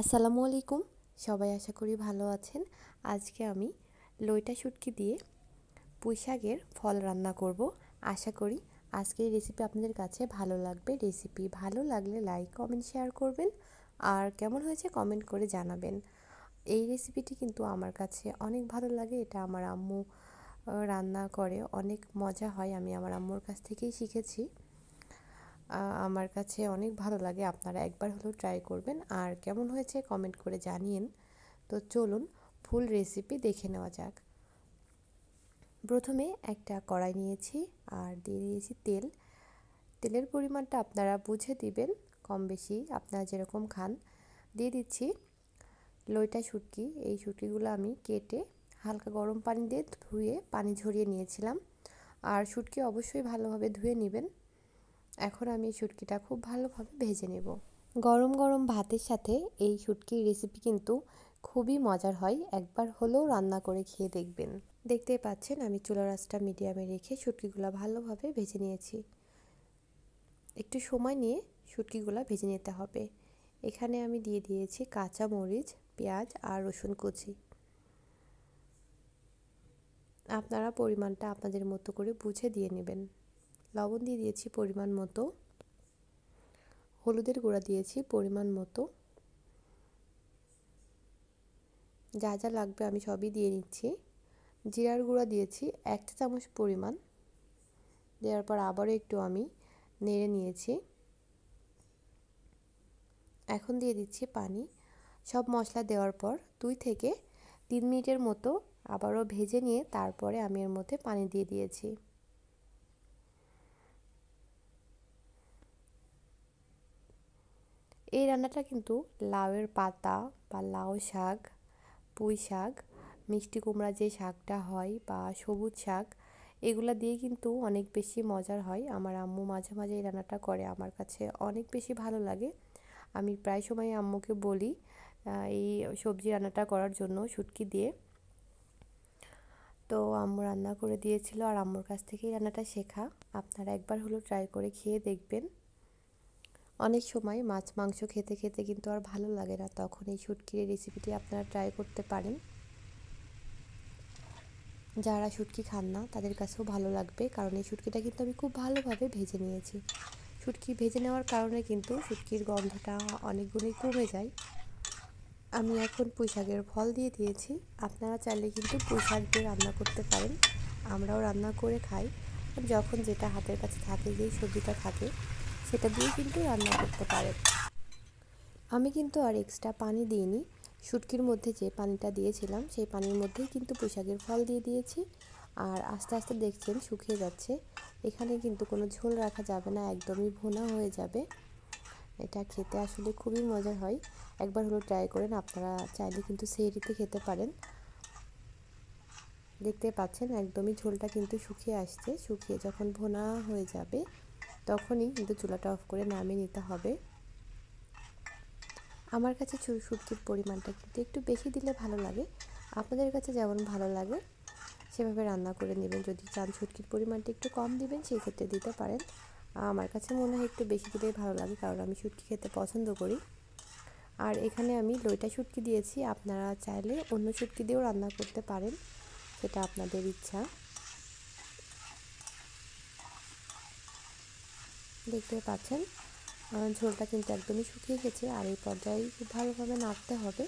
আসসালামু আলাইকুম। সবাই আশা করি ভালো আছেন। আজকে আমি লইটা শুটকি দিয়ে পুঁই শাকের ফল রান্না করব। আশা করি আজকের এই রেসিপি আপনাদের কাছে ভালো লাগবে। রেসিপি ভালো লাগলে লাইক কমেন্ট শেয়ার করবেন, আর কেমন হয়েছে কমেন্ট করে জানাবেন। এই রেসিপিটি কিন্তু আমার কাছে অনেক ভালো লাগে। এটা আমার আম্মু রান্না করে, অনেক মজা হয়। আমি আমার আম্মুর কাছ থেকেই শিখেছি। আমার কাছে অনেক ভালো লাগে। আপনারা একবার হলেও ট্রাই করবেন, আর কেমন হয়েছে কমেন্ট করে জানিয়েন। তো চলুন ফুল রেসিপি দেখে নেওয়া যাক। প্রথমে একটা কড়াই নিয়েছি আর দিয়ে দিয়েছি তেল। তেলের পরিমাণটা আপনারা বুঝে দিবেন, কম বেশি আপনারা যেরকম খান। দিয়ে দিচ্ছি লইটা শুটকি। এই শুটকিগুলো আমি কেটে হালকা গরম পানি দিয়ে ধুয়ে পানি ঝরিয়ে নিয়েছিলাম। আর শুটকি অবশ্যই ভালোভাবে ধুয়ে নেবেন। এখন আমি এই শুটকিটা খুব ভালোভাবে ভেজে নেব। গরম গরম ভাতের সাথে এই শুটকির রেসিপি কিন্তু খুবই মজার হয়। একবার হলেও রান্না করে খেয়ে দেখবেন। দেখতেই পাচ্ছেন আমি চুলার আঁচটা মিডিয়ামে রেখে শুটকিগুলো ভালোভাবে ভেজে নিয়েছি। একটু সময় নিয়ে শুটকিগুলো ভেজে নিতে হবে। এখানে আমি দিয়ে দিয়েছি কাঁচা মরিচ, পেঁয়াজ আর রসুন কুচি। আপনারা পরিমাণটা আপনাদের মতো করে বুঝে দিয়ে নেবেন। লবণ দিয়ে দিয়েছি পরিমাণ মতো, হলুদের গুঁড়া দিয়েছি পরিমাণ মতো। যা যা লাগবে আমি সবই দিয়ে নিচ্ছি। জিরার গুঁড়া দিয়েছি 1 চা চামচ পরিমাণ। দেওয়ার পর আবারও একটু আমি নেড়ে নিয়েছি। এখন দিয়ে দিচ্ছি পানি। সব মশলা দেওয়ার পর 2 থেকে 3 মিনিটের মতো আবারও ভেজে নিয়ে তারপরে আমি এর মধ্যে পানি দিয়ে দিয়েছি। এই রান্নাটা কিন্তু লাউয়ের পাতা বা লাউ শাক, পুঁই শাক, মিষ্টি কুমড়া যে শাকটা হয় বা সবুজ শাক, এগুলা দিয়ে কিন্তু অনেক বেশি মজার হয়। আমার আম্মু মাঝে মাঝে এই রান্নাটা করে, আমার কাছে অনেক বেশি ভালো লাগে। আমি প্রায় সময় আম্মুকে বলি এই সবজি রান্নাটা করার জন্য শুটকি দিয়ে। তো আম্মু রান্না করে দিয়েছিল, আর আম্মুর কাছ থেকেই রান্নাটা শেখা। আপনারা একবার হলেও ট্রাই করে খেয়ে দেখবেন। অনেক সময় মাছ মাংস খেতে খেতে কিন্তু আর ভালো লাগে না, তখন এই শুটকির রেসিপিটি আপনারা ট্রাই করতে পারেন। যারা শুটকি খান না তাদের কাছেও ভালো লাগবে, কারণ এই শুটকিটা কিন্তু আমি খুব ভালোভাবে ভেজে নিয়েছি। শুটকি ভেজে নেওয়ার কারণে কিন্তু শুটকির গন্ধটা অনেক গুণই কমে যায়। আমি এখন পুঁই শাকের ফল দিয়ে দিয়েছি। আপনারা চাইলে কিন্তু পুঁই শাক দিয়ে রান্না করতে পারেন। আমরাও রান্না করে খাই। যখন যেটা হাতের কাছে থাকে, যেই সবজিটা থাকে সেটা দিয়ে কিন্তু রান্না করতে পারেন। আমি কিন্তু আর এক্সট্রা পানি দিইনি। শুটকির মধ্যে যে পানিটা দিয়েছিলাম সেই পানির মধ্যেই কিন্তু পুঁই শাকের ফল দিয়ে দিয়েছি। আর আস্তে আস্তে দেখছেন শুকিয়ে যাচ্ছে। এখানে কিন্তু কোনো ঝোল রাখা যাবে না, একদমই ভুনা হয়ে যাবে। এটা খেতে আসলে খুবই মজার হয়। একবার হলো ট্রাই করেন। আপনারা চাইলে কিন্তু সেহরিতে খেতে পারেন। দেখতে পাচ্ছেন একদমই ঝোলটা কিন্তু শুকিয়ে আসছে। শুকিয়ে যখন ভুনা হয়ে যাবে তখনই কিন্তু চুলাটা অফ করে নামিয়ে নিতে হবে। আমার কাছে শুটকির পরিমাণটা কিন্তু একটু বেশি দিলে ভালো লাগে। আপনাদের কাছে যেমন ভালো লাগে সেভাবে রান্না করে নেবেন। যদি চান শুটকির পরিমাণটা একটু কম দিবেন সেই ক্ষেত্রে দিতে পারেন। আমার কাছে মনে হয় একটু বেশি দিলেই ভালো লাগে, কারণ আমি শুটকি খেতে পছন্দ করি। আর এখানে আমি লইটা শুটকি দিয়েছি। আপনারা চাইলে অন্য শুটকি দিয়েও রান্না করতে পারেন, সেটা আপনাদের ইচ্ছা। দেখতে পাচ্ছেন ঝোলটা কিন্তু একদমই শুকিয়ে গেছে। আর এই পর্যায়ে খুব ভালোভাবে নাড়তে হবে,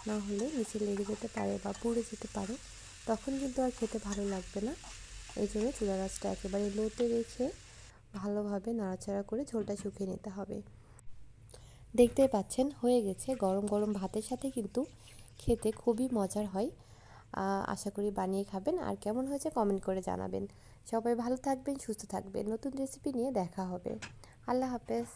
না হলে নিচে লেগে যেতে পারে বা পুড়ে যেতে পারে, তখন কিন্তু আর খেতে ভালো লাগবে না। এই জন্য চুলার আঁচটা একেবারে লোতে রেখে ভালোভাবে নাড়াচাড়া করে ঝোলটা শুকিয়ে নিতে হবে। দেখতেই পাচ্ছেন হয়ে গেছে। গরম গরম ভাতের সাথে কিন্তু খেতে খুবই মজার হয়। আশা করি বানিয়ে খাবেন, আর কেমন হয়েছে কমেন্ট করে জানাবেন। সবাই ভালো থাকবেন, সুস্থ থাকবেন। নতুন রেসিপি নিয়ে দেখা হবে। আল্লাহ হাফেজ।